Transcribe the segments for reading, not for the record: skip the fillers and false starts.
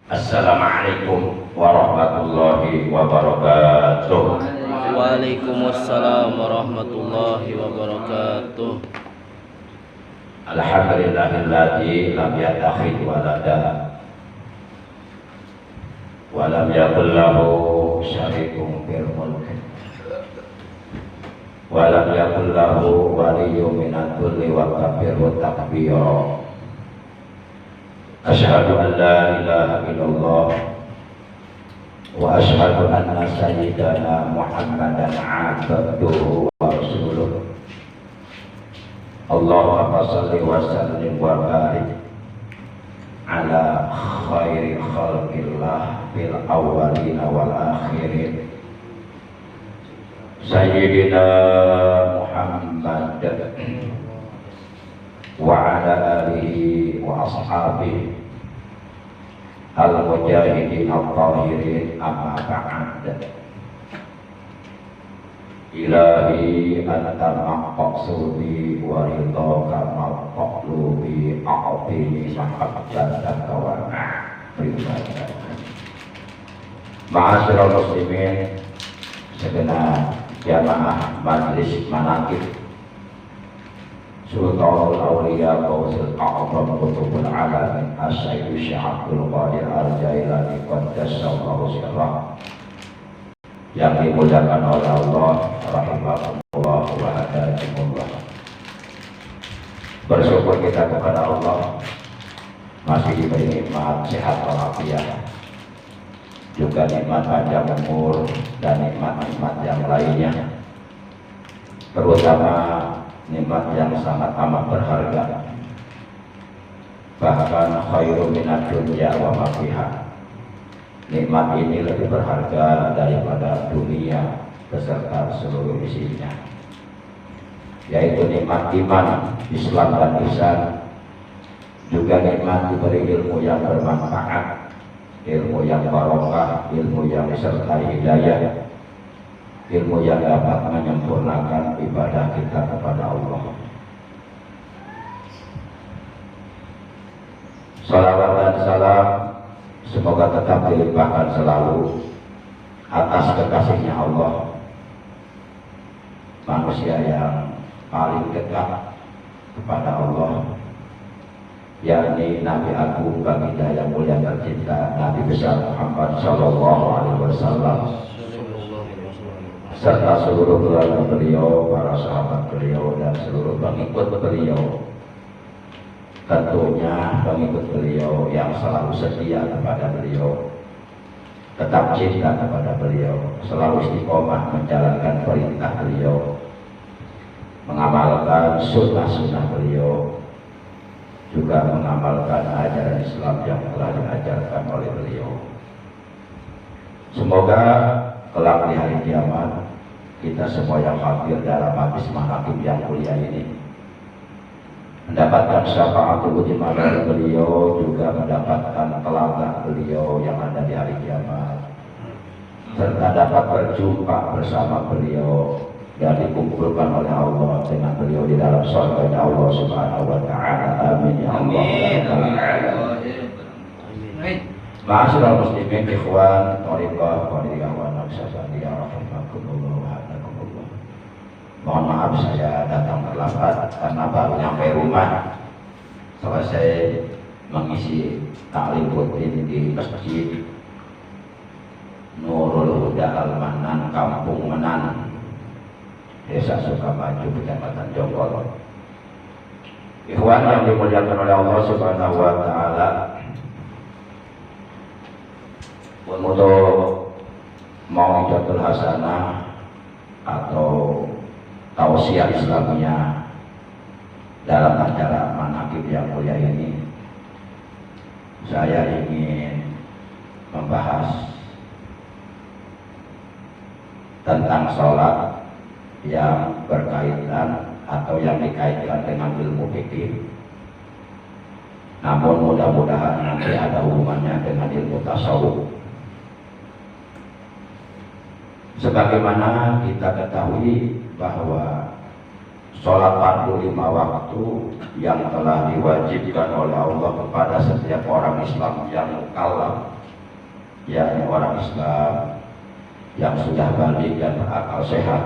Assalamualaikum warahmatullahi wabarakatuh. Waalaikumsalam warahmatullahi wabarakatuh. Alhamdulillahilladzi lam yattakhidh walada wa lam yakul lahu syarikun fil mulk wa lam yakul lahu waliyyun minadh dhulli wa kabbirhu takbira. Asyhadu an la ilaha illallah wa asyhadu anna sayyidana Muhammadan abduhu wa rasuluh. Allahumma shalli wa sallim wa barik ala khairi khalqillah fil awwalina wal akhirin sayyidina Muhammad wa ala alihi wa ashabihi al-mujahidin al-tahirin amma ba'd. Ilahi anta maqsudi wa ridhaka maqlubi a'tini mahabbataka wa ma'rifataka. Ma'asyiral muslimin, segenap jamaah majlis manaqib Sultanul Awliya Qausul A'zam Qutbul Alamin As-Sayyid Syekh Abdul Qadir Al-Jailani Qaddasallahu sirrah, yang dimuliakan oleh Allah rahimahullah wa hadakumullah. Bersyukur kita kepada Allah masih diberi nikmat sehat walafiat, juga nikmat panjang umur dan nikmat-nikmat yang lainnya, terutama nikmat yang sangat amat berharga, bahkan khairu minad dunya wa ma fiha. Nikmat ini lebih berharga daripada dunia beserta seluruh isinya, yaitu nikmat iman, Islam dan ihsan, juga nikmat diberi ilmu yang bermanfaat, ilmu yang barokah, ilmu yang disertai hidayah, ilmu yang dapat menyempurnakan ibadah kita kepada Allah. Salawat dan salam semoga tetap dilimpahkan selalu atas kekasihnya Allah, manusia yang paling dekat kepada Allah, yakni Nabi Agung baginda yang mulia tercinta Nabi besar Muhammad Sallallahu Alaihi Wasallam, serta seluruh keluarga beliau, para sahabat beliau, dan seluruh pengikut beliau. Tentunya pengikut beliau yang selalu setia kepada beliau, tetap cinta kepada beliau, selalu istiqomah menjalankan perintah beliau, mengamalkan sunnah-sunnah beliau, juga mengamalkan ajaran Islam yang telah diajarkan oleh beliau. Semoga kelak di hari kiamat kita semua yang hadir dalam majlis manaqib yang mulia ini mendapatkan syafaatul uzma dari beliau, juga mendapatkan telaga beliau yang ada di hari kiamat, serta dapat berjumpa bersama beliau dan dikumpulkan oleh Allah dengan beliau di dalam surga Allah Subhanahu wa taala. Amin ya Allah. Amin. Ma'asyiral muslimin, ikhwan, thariqah, qadiyah wa naqsabandiyah rahimakumullah wa hadakumullah. Mohon maaf saya datang terlambat karena baru nyampe rumah selesai mengisi taklim rutin di Masjid Nurul Huda Al-Manan, Kampung Menan, Desa Sukamaju, Kecamatan Jonggol. Ikhwan yang dimuliakan oleh Allah Subhanahu wa taala, untuk mau'izatul hasanah atau tausiah Islamiyah dalam acara manaqib yang mulia ini, saya ingin membahas tentang sholat yang berkaitan atau yang dikaitkan dengan ilmu fikih, namun mudah-mudahan nanti ada hubungannya dengan ilmu tasawuf. Sebagaimana kita ketahui bahwa sholat fardu 5 waktu yang telah diwajibkan oleh Allah kepada setiap orang Islam yang mukallaf, yakni orang Islam yang sudah balik dan berakal sehat,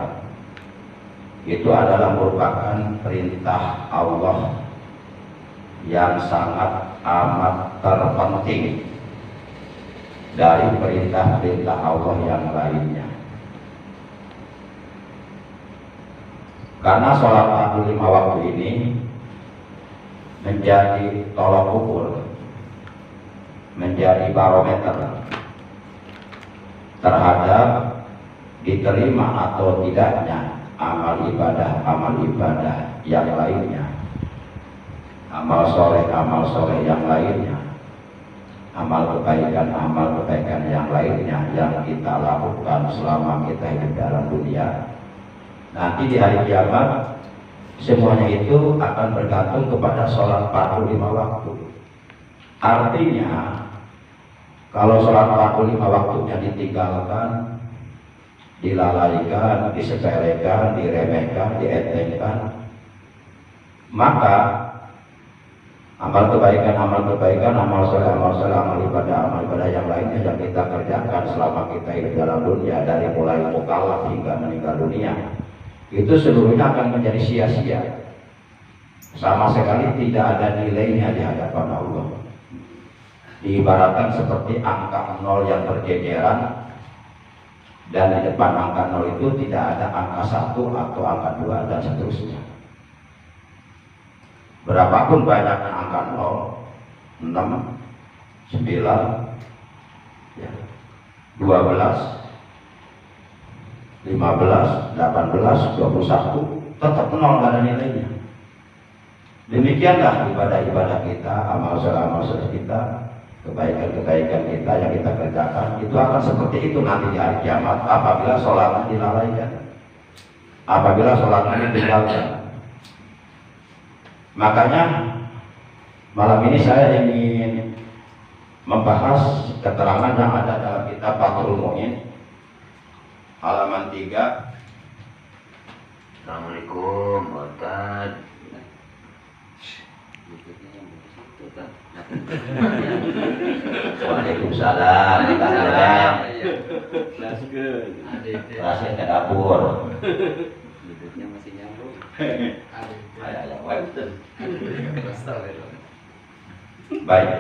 itu adalah merupakan perintah Allah yang sangat amat terpenting dari perintah-perintah Allah yang lainnya. Karena sholat fardu 5 waktu ini menjadi tolok ukur, menjadi barometer terhadap diterima atau tidaknya amal ibadah yang lainnya, amal soleh yang lainnya, amal kebaikan yang lainnya yang kita lakukan selama kita hidup dalam dunia. Nanti di hari kiamat semuanya itu akan bergantung kepada sholat fardu 5 waktu. Artinya kalau sholat fardu 5 waktunya ditinggalkan, dilalaikan, disepelekan, diremehkan, dientengkan, maka amal kebaikan, amal soleh, amal ibadah yang lainnya yang kita kerjakan selama kita hidup dalam dunia, dari mulai mukallaf hingga meninggal dunia, itu seluruhnya akan menjadi sia-sia, sama sekali tidak ada nilainya di hadapan Allah. Diibaratkan seperti angka 0 yang berjejeran, dan di depan angka 0 itu tidak ada angka 1 atau angka 2 dan seterusnya. Berapapun banyaknya angka 0, 6, 9, 12, 15, 18, 21, tetap 0, gak ada nilainya. Demikianlah ibadah-ibadah kita, amal soleh kita, kebaikan-kebaikan kita yang kita kerjakan, itu akan seperti itu nanti di hari kiamat apabila sholatnya dilalaikan, apabila sholatnya ditinggalkan. Makanya malam ini saya ingin membahas keterangan yang ada dalam kitab Fathul Mu'in halaman 3. Assalamualaikum Ustaz. Waalaikumsalam. Rasanya ke dapur. Duduknya masih nyambung. Baik.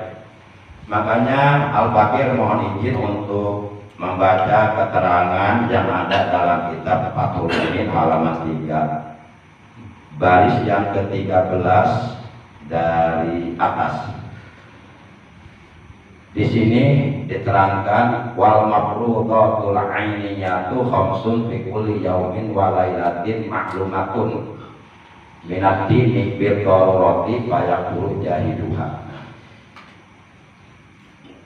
Makanya Al-Fakir mohon izin untuk membaca keterangan yang ada dalam kitab Fathul Mu'in halaman 3, baris yang ke-13 dari atas. Di sini diterangkan wal mafruḍatul 'ainiyatu khamsun fi kulli yaumin wa lailatin ma'lumatun minad dini bil darurati fayaqulu jahiduha.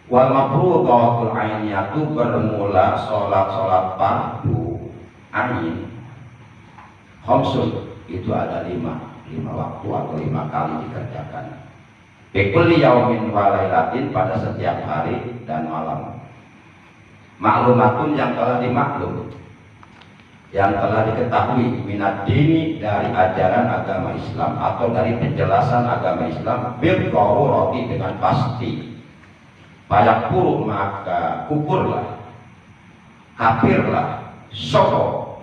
Wal mafruḍatul 'ainiyatu bermula salat fardu ain khamsun, itu ada 5 waktu atau 5 kali dikerjakan. Bikulli yaumin wa lailatin, pada setiap hari dan malam. Maklumatun, yang telah dimaklum, yang telah diketahui, minad dini, dari ajaran agama Islam atau dari penjelasan agama Islam, bil darurati, dengan pasti. Fayaqulu, maka kufurlah, kafirlah, sopo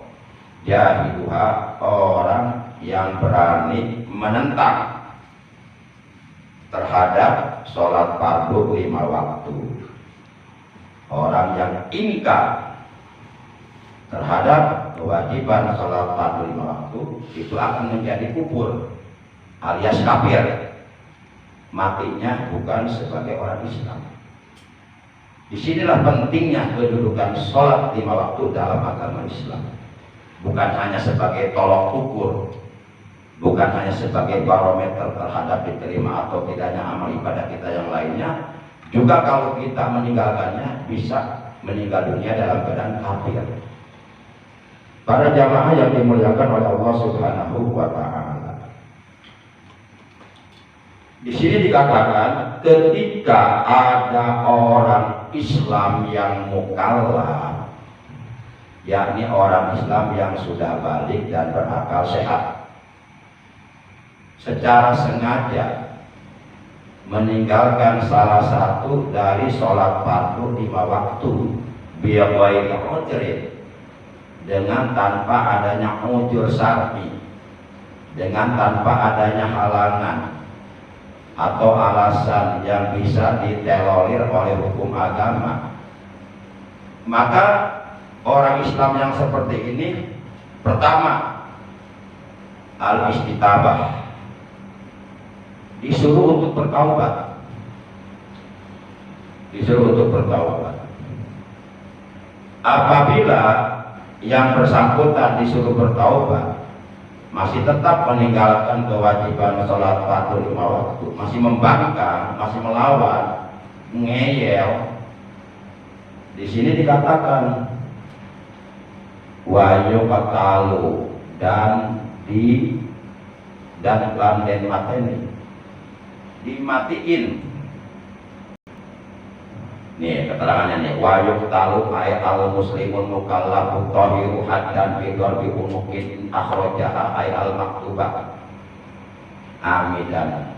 jahiduha, orang yang berani menentang terhadap sholat fardu 5 waktu. Orang yang ingkar terhadap kewajiban sholat fardu 5 waktu itu akan menjadi kufur alias kafir, matinya bukan sebagai orang Islam. Disinilah pentingnya kedudukan sholat 5 waktu dalam agama Islam, bukan hanya sebagai tolok ukur, bukan hanya sebagai barometer terhadap diterima atau tidaknya amal ibadah kita yang lainnya. Juga kalau kita meninggalkannya bisa meninggal dunia dalam keadaan kafir. Para jamaah yang dimuliakan oleh Allah Subhanahu wa Ta'ala, di sini dikatakan ketika ada orang Islam yang mukallaf, yakni orang Islam yang sudah balik dan berakal sehat, secara sengaja meninggalkan salah satu dari sholat fardu 5 waktu biaghairi udhrin, dengan tanpa adanya ujur syar'i, dengan tanpa adanya halangan atau alasan yang bisa ditolerir oleh hukum agama, maka orang Islam yang seperti ini pertama al-istitabah, disuruh untuk bertaubat, apabila yang bersangkutan disuruh bertaubat masih tetap meninggalkan kewajiban sholat fardu 5 waktu, masih membangkang, masih melawan, ngeyel, di sini dikatakan wayu katalu dan landen mateni, dimatiin. Nih keterangannya nih, wayu katalu ay al muslimun mukallafu tahiru haddan bidor bi unukin akhrajaha ay al maktubah amidan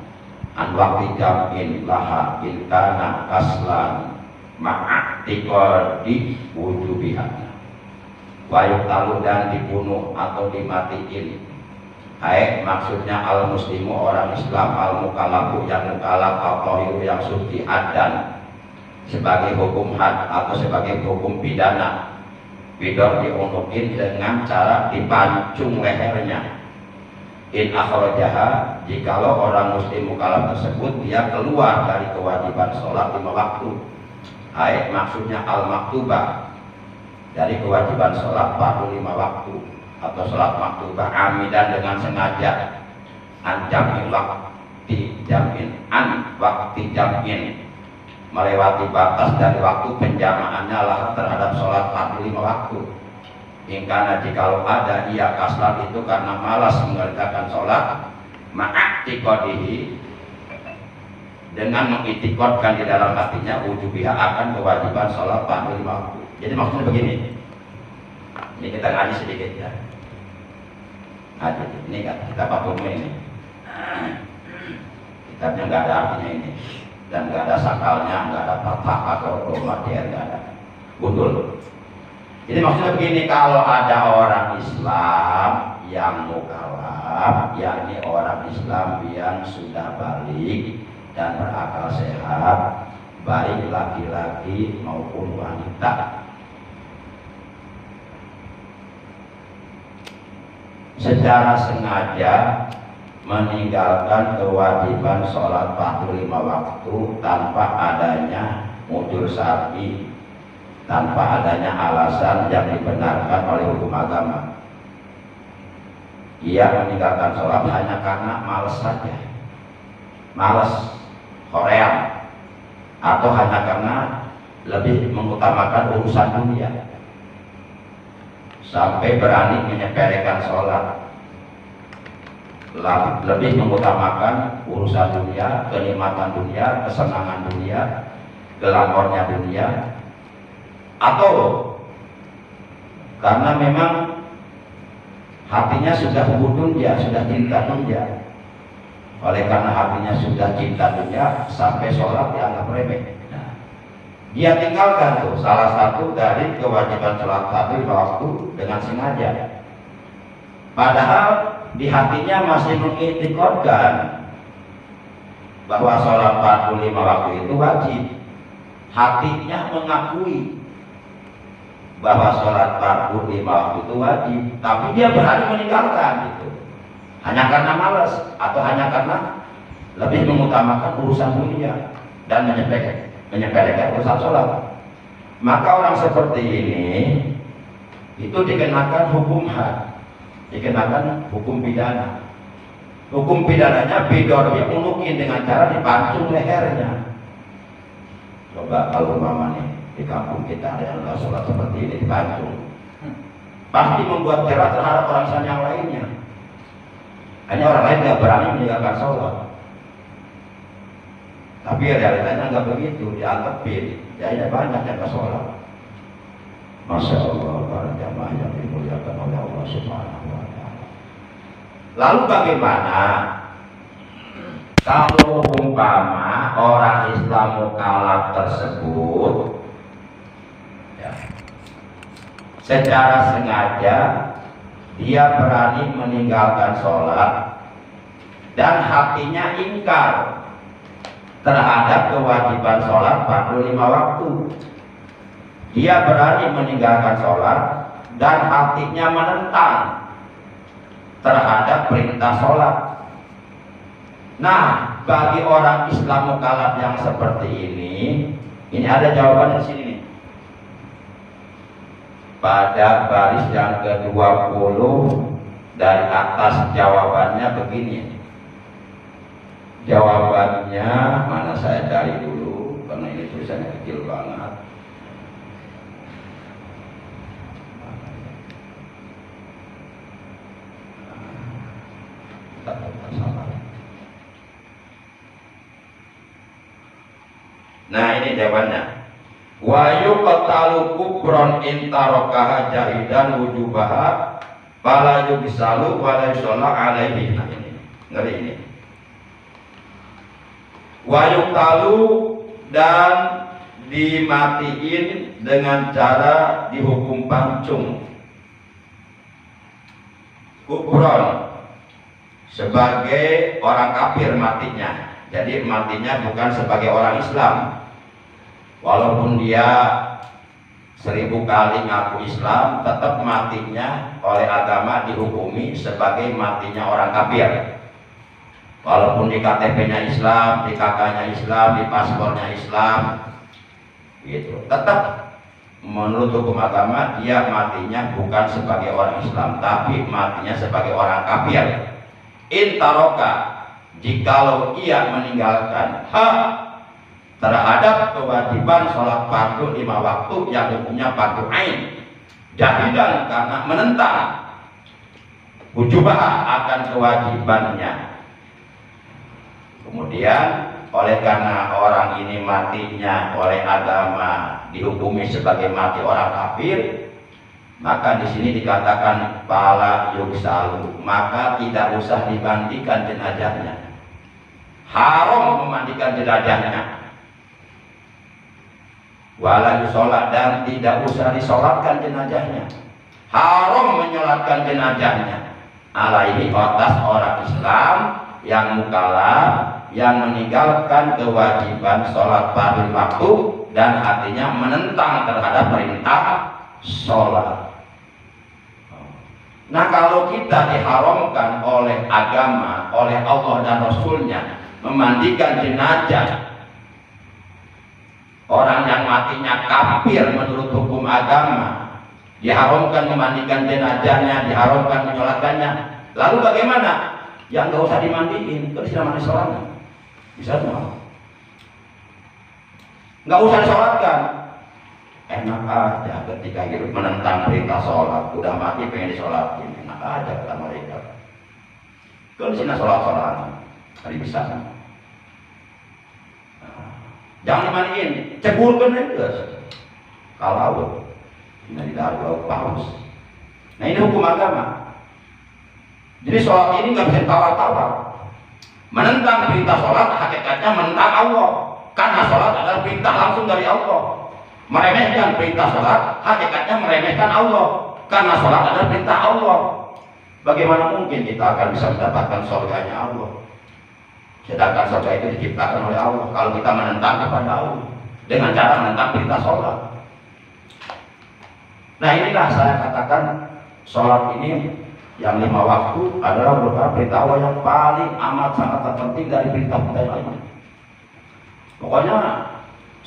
an waqti jam'in laha in kana kaslan ma'atiqadi wujubiha. Wayu talu dan dibunuh atau dimatiin, maksudnya al muslimu orang Islam, al mukallafu yang mukallaf, al tahiru yang suci, hadan sebagai hukum had atau sebagai hukum pidana, bidor diunukin dengan cara dipancung lehernya. In akhrajaha, jikalau orang muslim mukallaf tersebut dia keluar dari kewajiban sholat 5 waktu, maksudnya al maktubah, dari kewajiban sholat fardu 5 waktu atau sholat maktubah amidan dengan sengaja, an jam'in wakti jam'in, an wakti jam'in, melewati batas dari waktu penjamaannya lah terhadap sholat fardu 5 waktu. Ingkana jikalau ada ia kaslan itu karena malas mengerjakan sholat, ma'atiqadihi, dengan mengitikadkan di dalam hatinya wujubiha akan kewajiban sholat fardu 5 waktu. Jadi maksudnya begini, ini kita ngaji sedikit ya, ngaji ini kan kita patung ini, kitabnya nggak ada artinya ini, dan nggak ada sakalnya, nggak ada fathah atau romadiyah, nggak ada gundul. Jadi maksudnya begini, kalau ada orang Islam yang mukallaf, yakni orang Islam yang sudah balik dan berakal sehat, baik laki-laki maupun wanita, secara sengaja meninggalkan kewajiban sholat fardu 5 waktu tanpa adanya ujur syar'i, tanpa adanya alasan yang dibenarkan oleh hukum agama. Ia meninggalkan sholat hanya karena malas saja, malas korean, atau hanya karena lebih mengutamakan urusan dunia, sampai berani menyepelekan sholat, lebih mengutamakan urusan dunia, kenikmatan dunia, kesenangan dunia, glamornya dunia, atau karena memang hatinya sudah hubung dunia, sudah cinta dunia. Oleh karena hatinya sudah cinta dunia, sampai sholat dianggap remeh. Dia tinggalkan tuh salah satu dari kewajiban sholat fardu 5 waktu dengan sengaja, padahal di hatinya masih mengiktikadkan bahwa sholat fardu 5 waktu itu wajib. Hatinya mengakui bahwa sholat fardu 5 waktu itu wajib, tapi dia berani meninggalkan itu hanya karena malas atau hanya karena lebih mengutamakan urusan dunia dan menyepelekan urusan sholat. Maka orang seperti ini itu dikenakan hukum had, dikenakan hukum pidana. Hukum pidananya bidor unukin, dengan cara dipancung lehernya. Coba kalau mamanya di kampung kita ada yang nggak sholat seperti ini dipancung, pasti membuat jerah terhadap orang Islam yang lainnya. Hanya orang lain nggak berani meninggalkan sholat, tapi realitanya nggak begitu, diantepin, jadinya banyak yang nggak sholat. Masya Allah, para jamaah yang dimuliakan oleh Allah Subhanahu wa Ta'ala. Lalu bagaimana Kalau umpama orang Islam mukallaf tersebut ya, secara sengaja dia berani meninggalkan sholat dan hatinya ingkar terhadap kewajiban sholat 45 waktu. Dia berani meninggalkan sholat dan hatinya menentang terhadap perintah sholat. Nah, bagi orang Islam mukallaf yang seperti ini ada jawaban di sini nih. Pada baris yang ke-20 dari atas jawabannya begini. Jawabannya mana saya cari dulu karena ini tulisannya kecil banget. Nah, ini jawabannya. Wa yuqtalu kubron intarokaha jahidan wujubaha fala yubisalu wa la yusalla alaihi. Nah, ini ngeri ini. Wa yuqtalu dan dimatiin dengan cara dihukum pancung. Kubron sebagai orang kafir matinya. Jadi matinya bukan sebagai orang Islam. Walaupun dia 1000 kali ngaku Islam, tetap matinya oleh agama dihukumi sebagai matinya orang kafir. Walaupun di KTP-nya Islam, di KK-nya Islam, di paspornya Islam, gitu. Tetap menurut hukum agama dia matinya bukan sebagai orang Islam, tapi matinya sebagai orang kafir. Intaroka, jikalau ia meninggalkan hak terhadap kewajiban sholat fardu 5 waktu yang hukumnya fardu ain, jahidan karena menentang wujubah akan kewajibannya. Kemudian oleh karena orang ini matinya oleh agama dihukumi sebagai mati orang kafir, maka di sini dikatakan pala yuksalu, maka tidak usah dimandikan jenazahnya. Haram memandikan jenazahnya. Wala yusolat, dan tidak usah disolatkan jenazahnya. Haram menyolatkan jenazahnya. Alaihi atas orang Islam yang mukallaf yang meninggalkan kewajiban sholat fardu waktu dan hatinya menentang terhadap perintah sholat. Nah, kalau kita diharamkan oleh agama, oleh Allah dan Rasulnya memandikan jenazah orang yang matinya kafir menurut hukum agama, diharamkan memandikan jenazahnya, diharamkan menyolatkannya, lalu bagaimana? Yang nggak usah dimandiin, terus tidak mandi sholatnya, bisa semua, nggak usah disolatkan. Enak aja ketika hidup menentang perintah sholat, udah mati pengen disolatin, enak aja kata mereka. Kalau di sini sholat-sholat, hari bisa. Jangan dimandiin, ceburkan aja. Kalau ini dari laut paus. Nah, ini hukum agama. Jadi sholat ini nggak bisa tawar-tawar. Menentang perintah sholat hakikatnya menentang Allah, karena sholat adalah perintah langsung dari Allah. Meremehkan perintah sholat hakikatnya meremehkan Allah, karena sholat adalah perintah Allah. Bagaimana mungkin kita akan bisa mendapatkan surganya Allah, sedangkan surga itu diciptakan oleh Allah, kalau kita menentang kepada Allah dengan cara menentang perintah sholat. Nah, inilah saya katakan sholat ini yang 5 waktu adalah merupakan perintah Allah yang paling amat sangat terpenting dari perintah-perintah yang lainnya. Pokoknya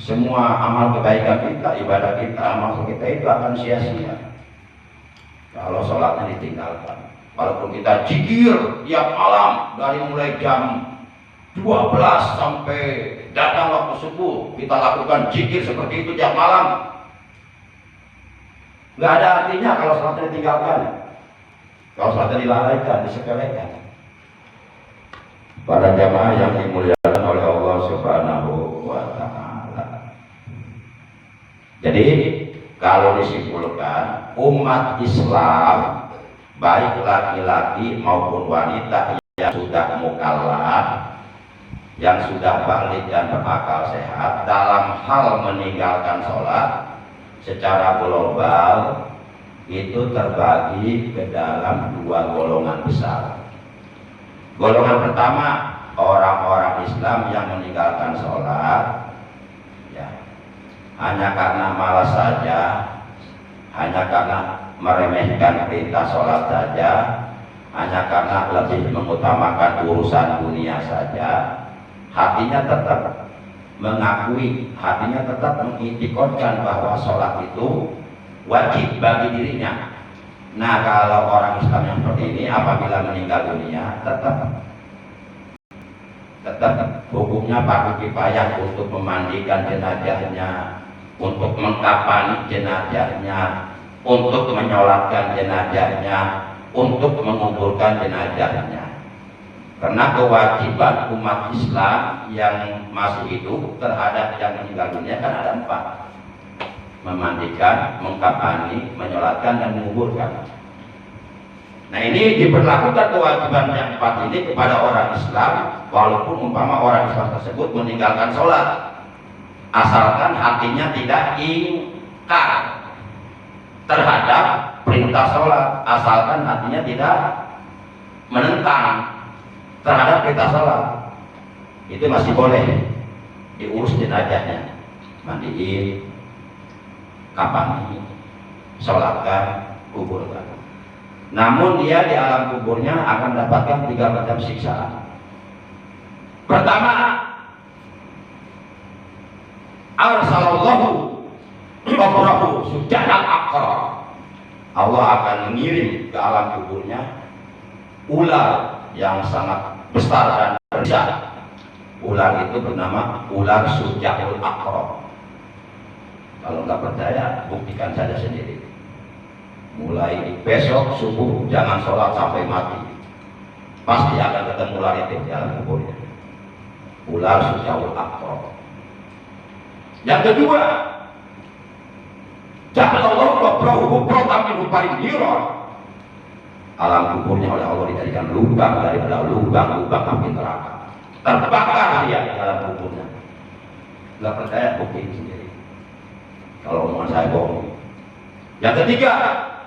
semua amal kebaikan kita, ibadah kita, amal kita itu akan sia-sia kalau sholatnya ditinggalkan. Walaupun kita zikir tiap malam dari mulai jam 12 sampai datang waktu subuh, kita lakukan zikir seperti itu tiap malam, nggak ada artinya kalau sholatnya ditinggalkan, kalau sholatnya dilalaikan, disepelekan. Para jamaah yang dimuliakan oleh Allah Subhanahu wa Ta'ala. Jadi kalau disimpulkan, umat Islam baik laki-laki maupun wanita yang sudah mukallaf yang sudah balik dan berakal sehat dalam hal meninggalkan sholat secara global itu terbagi ke dalam dua golongan besar. Golongan pertama, orang-orang Islam yang meninggalkan sholat ya, hanya karena malas saja, hanya karena meremehkan perintah sholat saja, hanya karena lebih mengutamakan urusan dunia saja, hatinya tetap mengakui, hatinya tetap mengitikadkan bahwa sholat itu wajib bagi dirinya. Nah, kalau orang Islam yang seperti ini apabila meninggal dunia tetap hukumnya fardu kifayah untuk memandikan jenazahnya, untuk mengkafani jenazahnya, untuk menyolatkan jenazahnya, untuk menguburkan jenazahnya. Karena kewajiban umat Islam yang masih hidup terhadap yang meninggal dunia kan ada 4: memandikan, mengkafani, menyolatkan, dan menguburkan. Nah, ini diberlakukan kewajiban yang 4 ini kepada orang Islam, walaupun umpama orang Islam tersebut meninggalkan sholat, asalkan hatinya tidak ingkar terhadap perintah sholat, asalkan hatinya tidak menentang terhadap perintah sholat, itu masih boleh diurus jenazahnya, mandiin, kafani, sholatkan, kuburkan. Namun dia di alam kuburnya akan mendapatkan 3 macam siksaan. Pertama, arsalallahu qabrahu sujadan aqra. Allah akan mengirim ke alam kuburnya ular yang sangat besar dan besar. Ular itu bernama ular sujadul aqra. Kalau nggak percaya, buktikan saja sendiri. Mulai besok subuh jangan sholat sampai mati, pasti akan ketemu ular itu di alam kuburnya. Ular sujadul aqra. Yang kedua, ja'alallahu qabrahu qubratan min hubarin niran. Alam kuburnya oleh Allah dijadikan lubang daripada lubang-lubang api neraka. Terbakar dia di alam kuburnya. Nggak percaya, buktiin sendiri. Kalau omongan saya bohong. Yang ketiga,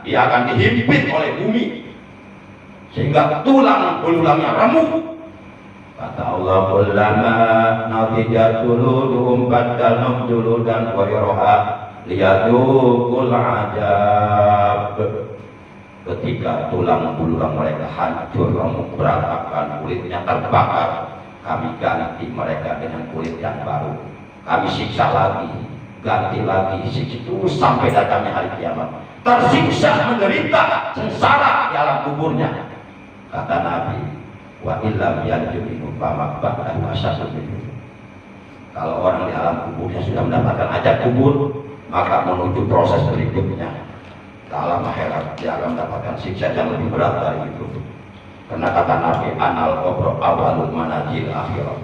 dia akan dihimpit oleh bumi sehingga tulang belulangnya remuk. Kata Allah, kullama nadijat juluduhum baddalnahum juludan ghayraha liyadzuqul azab. Ketika tulang belulang mereka hancur, remuk, berantakan, kulitnya terbakar, kami ganti mereka dengan kulit yang baru. Kami siksa lagi, ganti lagi, siksa terus sampai datangnya hari kiamat. Tersiksa, menderita, sengsara di alam kuburnya. Kata Nabi, wa illam yanjubinu famak ba'dahu asyadu minhu. Kalau orang di alam kuburnya sudah mendapatkan ajab kubur, maka menuju proses berikutnya ke alam akhirat, dia akan mendapatkan siksa yang lebih berat dari itu. Karena kata Nabi, anal qabru awalul manazil akhirat.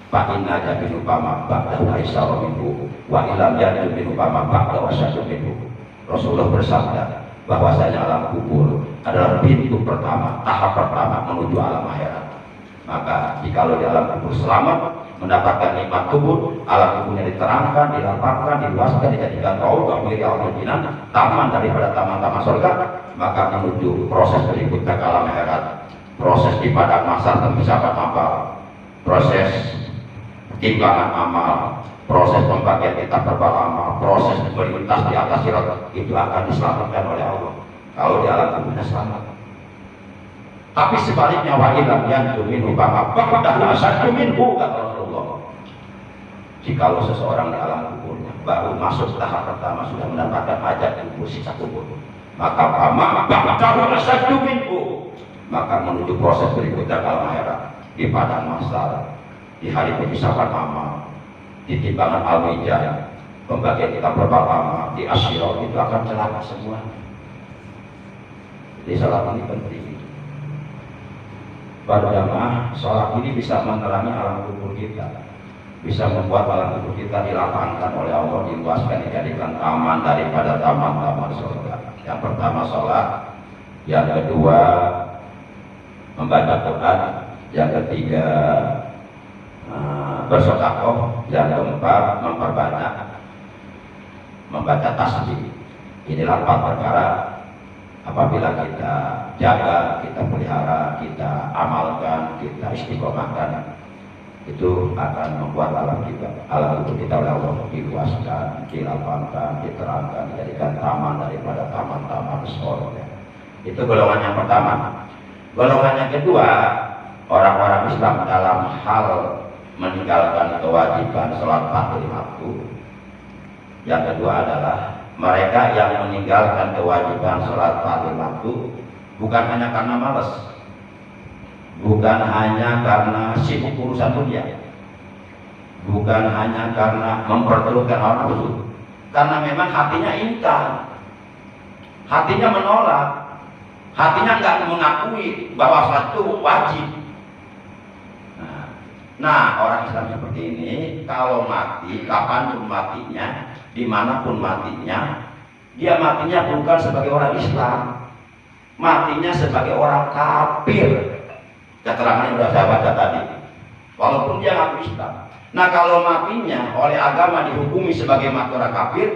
Fa inna jabinu famak ba'dahu asyadu minhu wa illam yanjubinu famak ba'dahu asyadu minhu. Rasulullah bersabda bahwasanya alam kubur adalah pintu pertama, tahap pertama menuju alam akhirat. Maka jikalau di alam kubur selamat, mendapatkan nikmat kubur, alam kuburnya diterangkan, dilapangkan, diluaskan, dijadikan raudhah min riyadhil jinan, taman daripada taman-taman surga, maka menuju proses berikutnya ke alam akhirat. Proses di padang mahsyar penghisaban amal, proses timbangan amal, proses pembagian kitab verbal amal, proses melintas di atas sirat, itu akan diselamatkan oleh Allah kalau di alam kuburnya selamat. Tapi sebaliknya, wa illam yanju minhu fama ba'dahu asyaddu minhu, kata Rasulullah. Jikalau seseorang di alam kuburnya baru masuk tahap pertama sudah mendapatkan ajab kubur, siksa kubur, maka fama ba'dahu asyaddu minhu, maka menuju proses berikutnya ke alam akhirat, di padang mahsyar, di hari penghisaban amal, di timbangan al-mizan, pembagian kitab verbal amal, di asyirat, itu akan celaka semua. Jadi salat ini penting. Para jamaah, salat ini bisa menerangi alam kubur kita, bisa membuat alam kubur kita dilapangkan oleh Allah, diluaskan, dijadikan taman daripada taman-taman surga. Yang pertama salat, yang kedua membaca Quran, yang ketiga bersedekah, yang keempat memperbanyak membaca tasbih. Inilah 4 perkara apabila kita jaga, kita pelihara, kita amalkan, kita istiqomahkan, itu akan membuat alam itu kita oleh Allah diluaskan, dilapangkan, diterangkan, dijadikan taman daripada taman-taman surga. Itu golongan yang pertama. Golongan yang kedua, orang-orang Islam dalam hal meninggalkan kewajiban sholat 5 waktu. Yang kedua adalah mereka yang meninggalkan kewajiban sholat 5 waktu bukan hanya karena malas, bukan hanya karena sibuk urusan dunia, bukan hanya karena memperturutkan hawa nafsu, karena memang hatinya ingkar, hatinya menolak, hatinya nggak mengakui bahwa suatu wajib. Nah, orang Islam seperti ini kalau mati, kapanpun matinya, dimanapun matinya, dia matinya bukan sebagai orang Islam, matinya sebagai orang kafir. Keterangannya sudah saya baca tadi, walaupun dia ngaku Islam. Nah, kalau matinya oleh agama dihukumi sebagai mati orang kafir,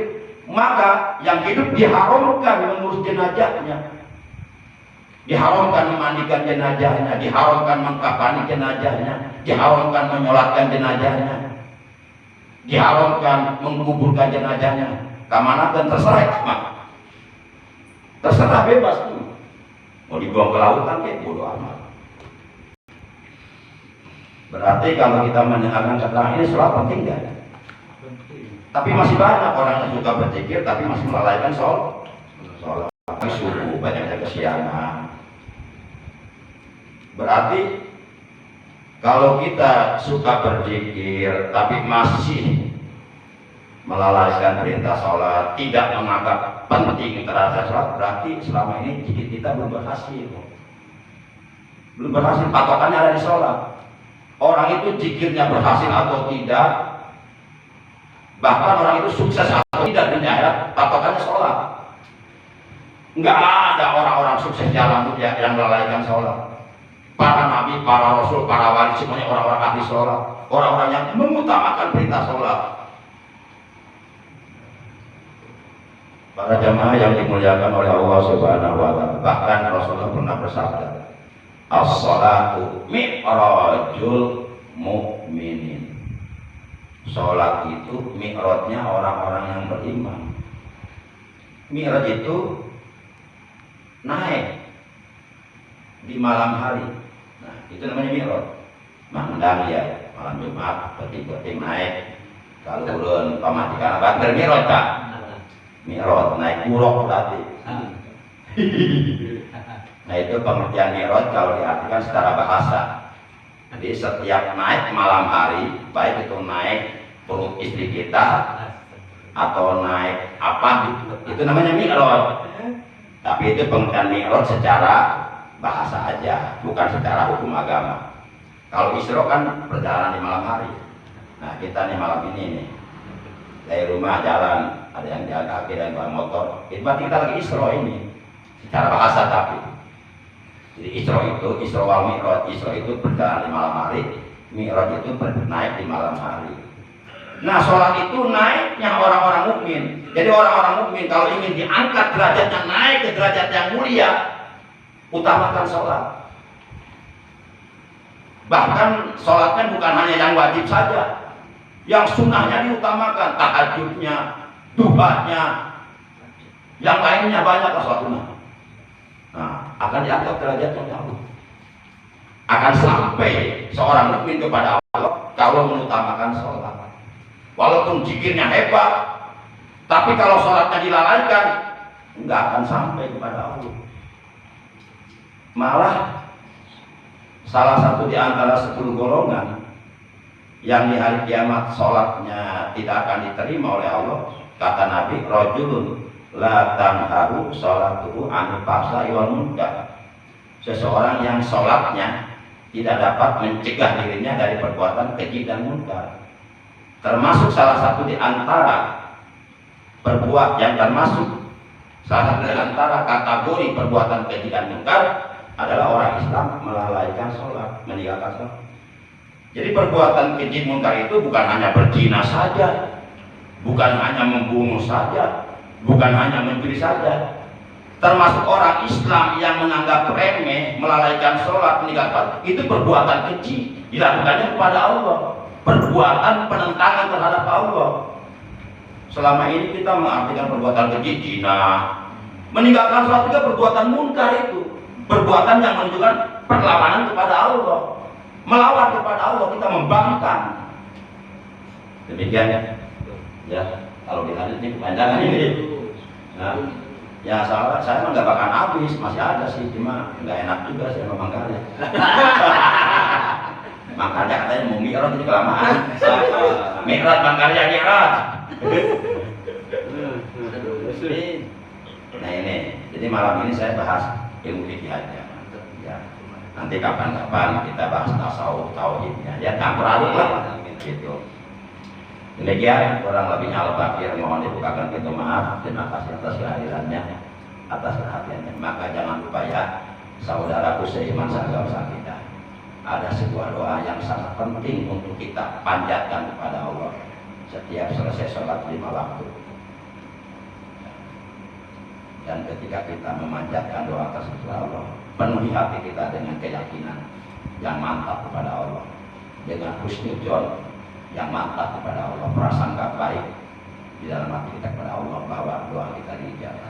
maka yang hidup diharamkan mengurus jenazahnya, diharamkan memandikan jenazahnya, diharamkan mengkafani jenazahnya, diharamkan menyolatkan jenazahnya, diharamkan menguburkan jenazahnya. Kemana dan terserah, terserah, bebas tuh. Mau dibuang ke lautan kayak bodoh amat. Berarti kalau kita mendengarkan keterangan ini, sholat penting gak? Tapi masih banyak orang yang suka berzikir tapi masih melalaikan sholat. Subuh banyak kesiangan. Berarti kalau kita suka berzikir tapi masih melalaikan perintah sholat, tidak menganggap penting terhadap sholat, berarti selama ini zikir kita belum berhasil. Belum berhasil, patokannya ada di sholat. Orang itu zikirnya berhasil atau tidak, bahkan orang itu sukses atau tidak di akhirat, patokannya sholat. Enggak ada orang-orang sukses jalan dunia yang melalaikan sholat. Para nabi, para rasul, para wali, semuanya orang-orang ahli sholat, orang-orang yang mengutamakan perintah sholat. Para jamaah yang dimuliakan oleh Allah Subhanahu wa Ta'ala, bahkan Rasulullah pernah bersabda, as-sholatu mi'rajul mu'minin. Sholat itu mi'rajnya orang-orang yang beriman. Mi'raj itu naik di malam hari. Nah, itu namanya mi'raj. Mandang ya, malam Jumat, penting-penting naik. Kalau ulun pamatikan abad bermi'raj tak? Mi'raj naik buruk berarti. Nah, itu pengertian mi'raj kalau diartikan secara bahasa. Jadi setiap naik malam hari, baik itu naik perut istri kita atau naik apa, itu namanya mi'raj. Tapi itu pengertian mi'raj secara bahasa aja, bukan secara hukum agama. Kalau Isra kan perjalanan di malam hari. Nah, kita nih malam ini nih dari rumah jalan, ada yang jalan kaki dan bawa motor. Itu berarti kita lagi Isra ini secara bahasa. Tapi jadi Isra itu, Isra wal Mi'raj, Isra itu perjalanan di malam hari, Mi'raj itu naik di malam hari. Nah, sholat itu naiknya orang-orang mukmin. Jadi orang-orang mukmin kalau ingin diangkat derajatnya, naik ke derajat yang mulia, utamakan sholat. Bahkan sholatnya bukan hanya yang wajib saja, yang sunnahnya diutamakan, tahajudnya, duhanya, yang lainnya banyak sholat sunnah. Nah, akan diangkat derajatnya jauh. Akan sampai seorang mukmin kepada Allah kalau mengutamakan sholat. Walaupun zikirnya hebat, tapi kalau sholatnya dilalaikan, nggak akan sampai kepada Allah. Malah salah satu di antara 10 golongan yang di hari kiamat sholatnya tidak akan diterima oleh Allah, kata Nabi, rajulun la tanharu sholatuhu an fahsya'i wal munkar. Seseorang yang sholatnya tidak dapat mencegah dirinya dari perbuatan keji dan munkar. Termasuk salah satu di antara perbuatan yang termasuk salah satu di antara kategori perbuatan keji dan munkar adalah orang Islam melalaikan sholat, meninggalkan sholat. Jadi perbuatan keji munkar itu bukan hanya berzina saja, bukan hanya membunuh saja, bukan hanya mencuri saja. Termasuk orang Islam yang menganggap remeh, melalaikan sholat, meninggalkan itu perbuatan keji, dilakukannya kepada Allah, perbuatan penentangan terhadap Allah. Selama ini kita mengartikan perbuatan keji, zina, meninggalkan sholat juga perbuatan munkar itu, perbuatan yang menunjukkan perlawanan kepada Allah, melawan kepada Allah, kita membangkang. Demikian ya, kalau dilanjut ini kepanjangan ini. Nah, ya saya mah nggak bakal habis, masih ada sih, cuma nggak enak juga saya memangkalnya. Makanya katanya mau mi'raj ini kelamaan. Mi'raj bangkarnya mi'raj. Nah ini, jadi malam ini saya bahas ilmu fikih aja. Ya. Nanti kapan-kapan kita bahas tasawuf, tauhidnya. Ya campur aduk lah, gitu. Demikian kurang lebihnya Al-Fakir, mohon dibukakan pintu maaf. Terima kasih atas kehadirannya, atas perhatiannya. Maka jangan lupa ya, saudaraku seiman seagama kita, ada sebuah doa yang sangat penting untuk kita panjatkan kepada Allah setiap selesai sholat 5 waktu. Dan ketika kita memanjatkan doa tersebut kepada Allah, penuhi hati kita dengan keyakinan yang mantap kepada Allah, dengan husnudzon yang mantap kepada Allah, prasangka baik di dalam hati kita kepada Allah bahwa doa kita diijabah.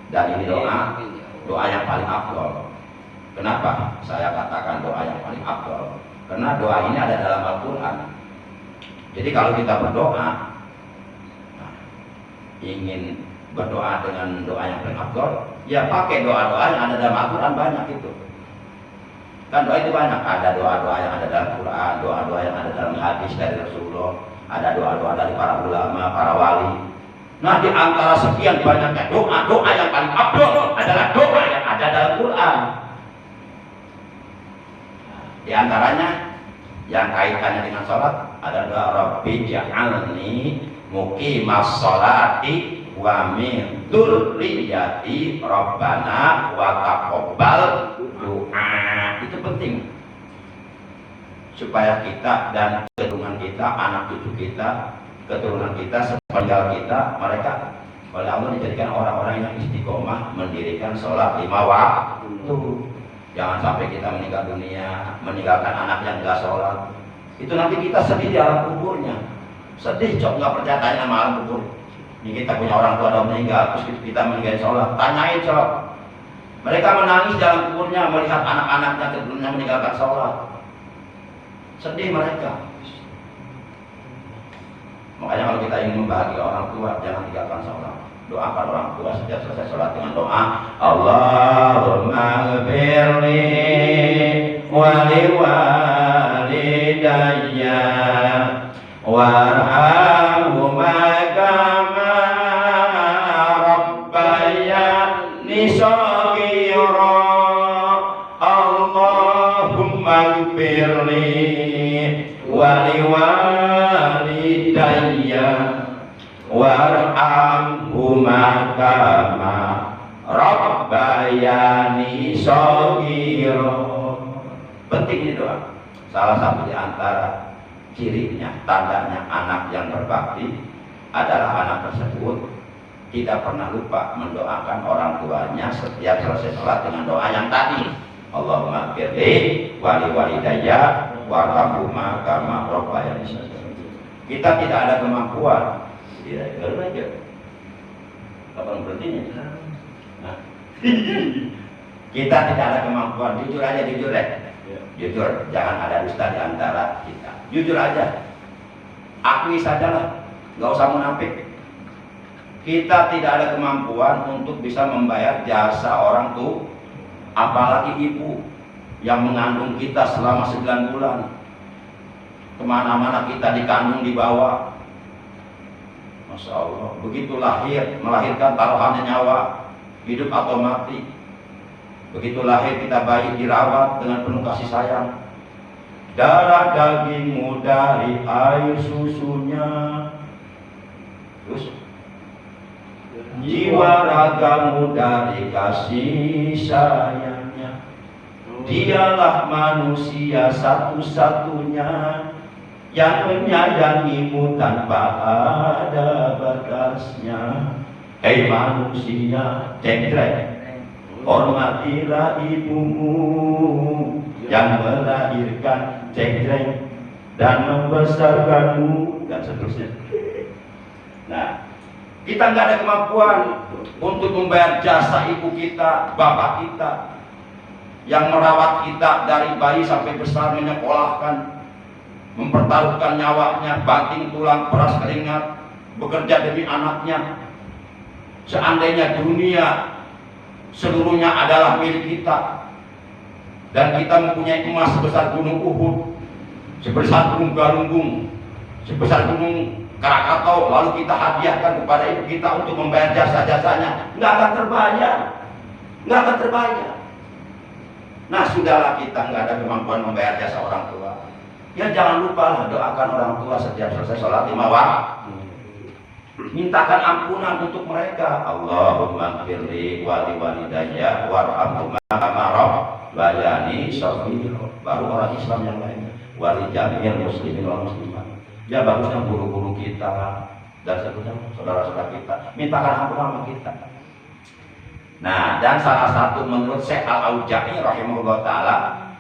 Dan ini doa yang paling afdol. Kenapa saya katakan doa yang paling afdol? Karena doa ini ada dalam Al-Quran. Jadi kalau kita berdoa, ingin berdoa dengan doa yang paling afdol, ya pakai doa-doa yang ada dalam Al-Quran, banyak itu. Kan doa itu banyak, ada doa-doa yang ada dalam Quran, doa-doa yang ada dalam hadis dari Rasulullah, ada doa-doa dari para ulama, para wali. Nah, di antara sekian banyaknya doa-doa yang paling afdol adalah doa yang ada dalam Quran. Di antaranya yang kaitannya dengan sholat adalah doa Rabbi ja'alni muqimas sholati wa min dzurriyyati Rabbana wa taqabbal doa. Itu penting supaya kita dan keturunan kita, anak cucu kita, keturunan kita, sepeninggal kita, mereka oleh Allah dijadikan orang-orang yang istiqomah mendirikan sholat 5 waktu. Jangan sampai kita meninggal dunia, meninggalkan anak yang nggak sholat. Itu nanti kita sedih di alam kuburnya. Sedih, cok, nggak percaya, tanya sama alam kubur. Ini kita punya orang tua udah meninggal, terus kita meninggalkan sholat. Tanyain, cok. Mereka menangis dalam kuburnya melihat anak-anaknya keturunannya meninggalkan sholat. Sedih mereka. Makanya kalau kita ingin membahagia orang tua, jangan tinggalkan sholat. Doakan orang tua setiap selesai sholat dengan doa Allahumma ghfirli wa liwalidayya warhamhuma kama rabbayani shaghira Allahumma ghfirli wa liwalidayya warhamhuma kama rabbayani shaghira. Penting ini doa. Salah satu di antara cirinya, tandanya anak yang berbakti adalah anak tersebut tidak pernah lupa mendoakan orang tuanya setiap selesai sholat dengan doa yang tadi. Allahumma firli wali walidayya warhamhuma kama rabbayani shaghira. Kita tidak ada kemampuan. Tidak aja. Kapan berhentinya? Nah. Kita tidak ada kemampuan. Jujur aja, jujur deh. Jujur, jangan ada dusta di antara kita. Jujur aja. Akui sajalah, nggak usah munafik. Kita tidak ada kemampuan untuk bisa membayar jasa orang tua, apalagi ibu yang mengandung kita selama 9 bulan. Kemana-mana kita dikandung, dibawa. Masya Allah, begitu lahir, melahirkan taruhannya nyawa, hidup atau mati. Begitu lahir kita bayi dirawat dengan penuh kasih sayang. Darah dagingmu dari air susunya, terus jiwa ragamu dari kasih sayangnya. Dialah manusia satu-satunya karunia yang menyayangimu tanpa ada batasnya. Hei manusia, cengkrek, hormatilah ibumu yang melahirkan, cengkrek, dan membesarkanmu, dan seterusnya. Nah, kita nggak ada kemampuan untuk membayar jasa ibu kita, bapak kita yang merawat kita dari bayi sampai besar, menyekolahkan, mempertaruhkan nyawanya, banting tulang, peras keringat, bekerja demi anaknya. Seandainya dunia seluruhnya adalah milik kita dan kita mempunyai emas sebesar gunung Uhud, sebesar gunung Galunggung, sebesar gunung Krakatau, lalu kita hadiahkan kepada ibu kita untuk membayar jasa-jasanya, nggak akan terbayar, nggak akan terbayar. Nah, sudahlah, kita nggak ada kemampuan membayar jasa orang tua, ya jangan lupalah doakan orang tua setiap selesai sholat 5 waktu. Mintakan ampunan untuk mereka. Allahumma firli wali walidayya warhamhuma kama rabbayani shaghira. Baru orang Islam yang lainnya. Wali jami'il muslimin wal muslimat. Ya bagusnya guru-guru kita dan seterusnya, saudara-saudara kita. Mintakan ampunan sama kita. Nah, dan salah satu menurut Syekh Al-Auza'i rahimahullah taala,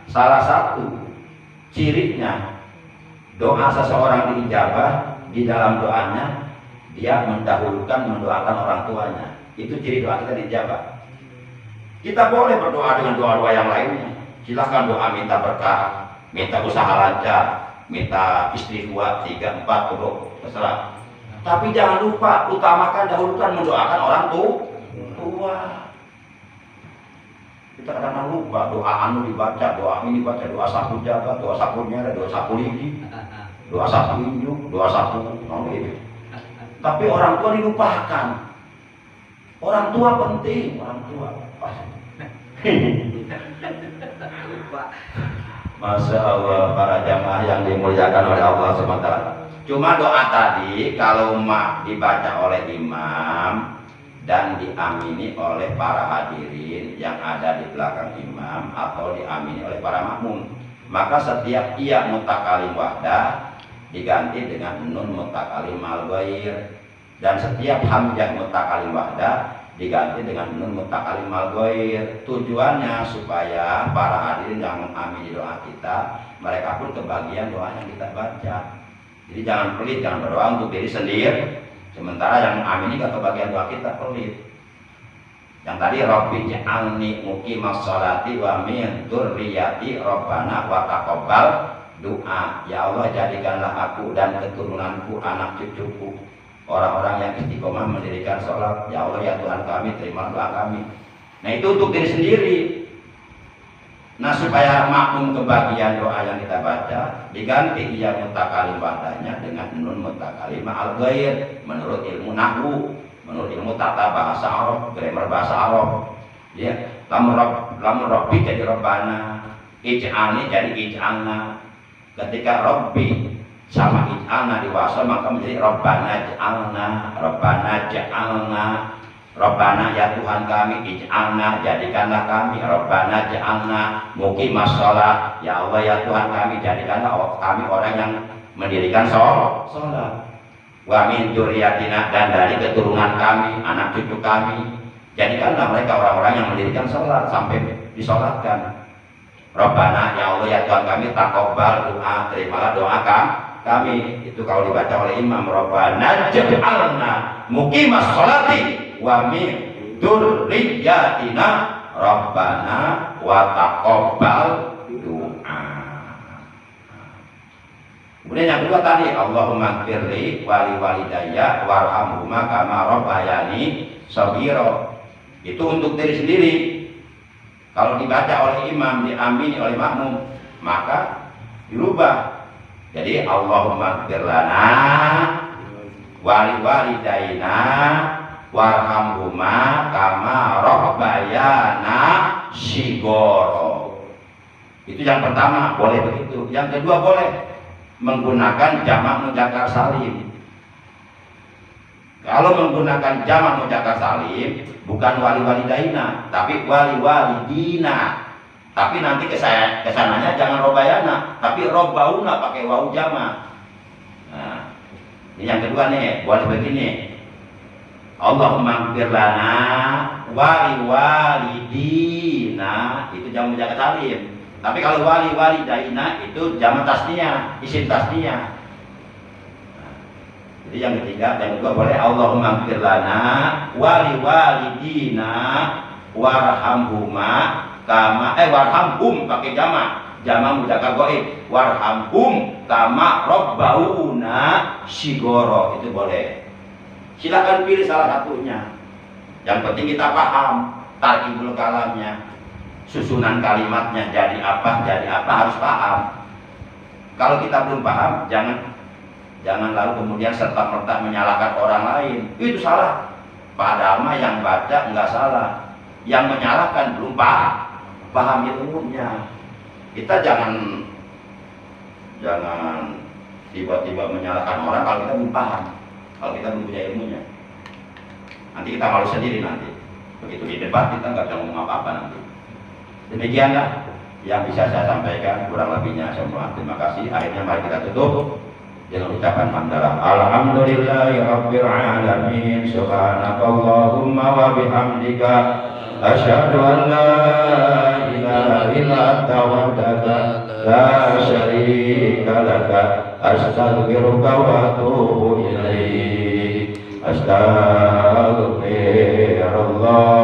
salah satu cirinya doa seseorang diijabah di dalam doanya dia mendahulukan mendoakan orang tuanya. Itu ciri doa kita dijabah. Kita boleh berdoa dengan doa-doa yang lainnya. Silahkan doa minta berkah, minta usaha lancar, minta istri kuat 3, 4, terserah. Tapi jangan lupa utamakan, dahulukan mendoakan orang tua. Kita kadang lupa doa anu dibaca, doa ini dibaca, doa sapu jagat, doa sapu merah, doa sapu lidi, doa sapu injuk, doa sapu gitu. Tapi orang tua dilupakan. Orang tua penting, orang tua. Masya Allah, para jamaah yang dimuliakan oleh Allah SWT. Cuma doa tadi kalau dibaca oleh imam dan diamini oleh para hadirin yang ada di belakang imam atau diamini oleh para makmum, maka setiap iya mutakalim wahdah diganti dengan nun mutakalim al-ghair, dan setiap hamzah mutakalim wahdah diganti dengan nun mutakalim al-ghair. Tujuannya supaya para hadirin yang mengamini doa kita, mereka pun kebagian doa yang kita baca. Jadi jangan pelit, jangan berdoa untuk diri sendiri, sementara yang mengamini ke kebagian doa kita pelit. Yang tadi Rabbi ja'alni muqimas sholati wa min dzurriyyati rabbana wa taqabbal doa. Ya Allah, jadikanlah aku dan keturunanku, anak cucuku, orang-orang yang istiqomah mendirikan sholat. Ya Allah, ya Tuhan kami, terima doa kami. Nah, itu untuk diri sendiri. Nah, supaya makmum kebagian doa yang kita baca, diganti iya mutakalim wahdahnya dengan nun mutakalim al-ghair menurut ilmu nahwu, menurut ilmu tata bahasa Arab, grammar bahasa Arab. Ya, lamun Rabbi jadi Rabbana, ij'alni jadi ij'alna. Ketika Rabbi sama ij'alna diwasal, maka menjadi Rabbana ja'alna, Rabbana ja'alna, Rabbana ya Tuhan kami, ij'alna jadikanlah kami, Rabbana ja'alna muqimas shalah, ya Allah ya Tuhan kami, jadikanlah kami orang yang mendirikan sholat. Wa min dzurriyyatina, dan dari keturunan kami, anak cucu kami, jadikanlah mereka orang-orang yang mendirikan sholat sampai disolatkan. Rabbana ya Allah ya Tuhan kami, taqabbal doa, terimalah doa kami. Itu kalau dibaca oleh imam, Rabbana ja'alna muqimas sholati wa min dzurriyyatina Rabbana wa taqabbal doa. Kemudian yang kedua tadi, Allahumma firli wali walidayya warhamhuma kama rabbayani shaghira. Itu untuk diri sendiri. Kalau dibaca oleh imam, diamini oleh makmum, maka dirubah. Jadi Allahumma firlana wali walidayna warhamhuma kama rabbayana shighara. Itu yang pertama, boleh begitu. Yang kedua, boleh menggunakan jamak mudzakkar salim. Kalau menggunakan jamak mudzakkar salim, bukan wali walidaina, tapi wali walidina. Tapi nanti kesananya jangan robayana, tapi robauna pakai wawu jama. Nah, ini yang kedua nih, boleh begini. Allahumma ighfir lana wali walidina, itu jamu jaga salim. Tapi kalau wali walidaina itu jamak tasniah, isim tasniah. Nah, jadi yang ketiga, yang kedua boleh Allahumma ighfir lana wali walidina warhamhuma kama warhamhum pakai jamak mudzakkar ghaib, warhamhum kama rabbauna sigoro, itu boleh. Silakan pilih salah satunya. Yang penting kita paham tarkibul kalamnya, susunan kalimatnya jadi apa harus paham. Kalau kita belum paham, jangan lalu kemudian serta-merta menyalahkan orang lain. Itu salah. Padahal mah yang baca nggak salah, yang menyalahkan belum paham ilmunya. Kita jangan tiba-tiba menyalahkan orang kalau kita belum paham, kalau kita belum punya ilmunya. Nanti kita malu sendiri nanti. Begitu di debat kita nggak bisa ngomong apa-apa nanti. Demikianlah yang bisa saya sampaikan, kurang lebihnya semua. Terima kasih. Akhirnya mari kita tutup dengan ucapan hamdalah. Alhamdulillahirabbil alamin. Subhanakallahumma wa bihamdika asyhadu an la ilaha illa anta wahdaka la syarika laka astaghfiruka wa atubu ilaik. Astaghfirullah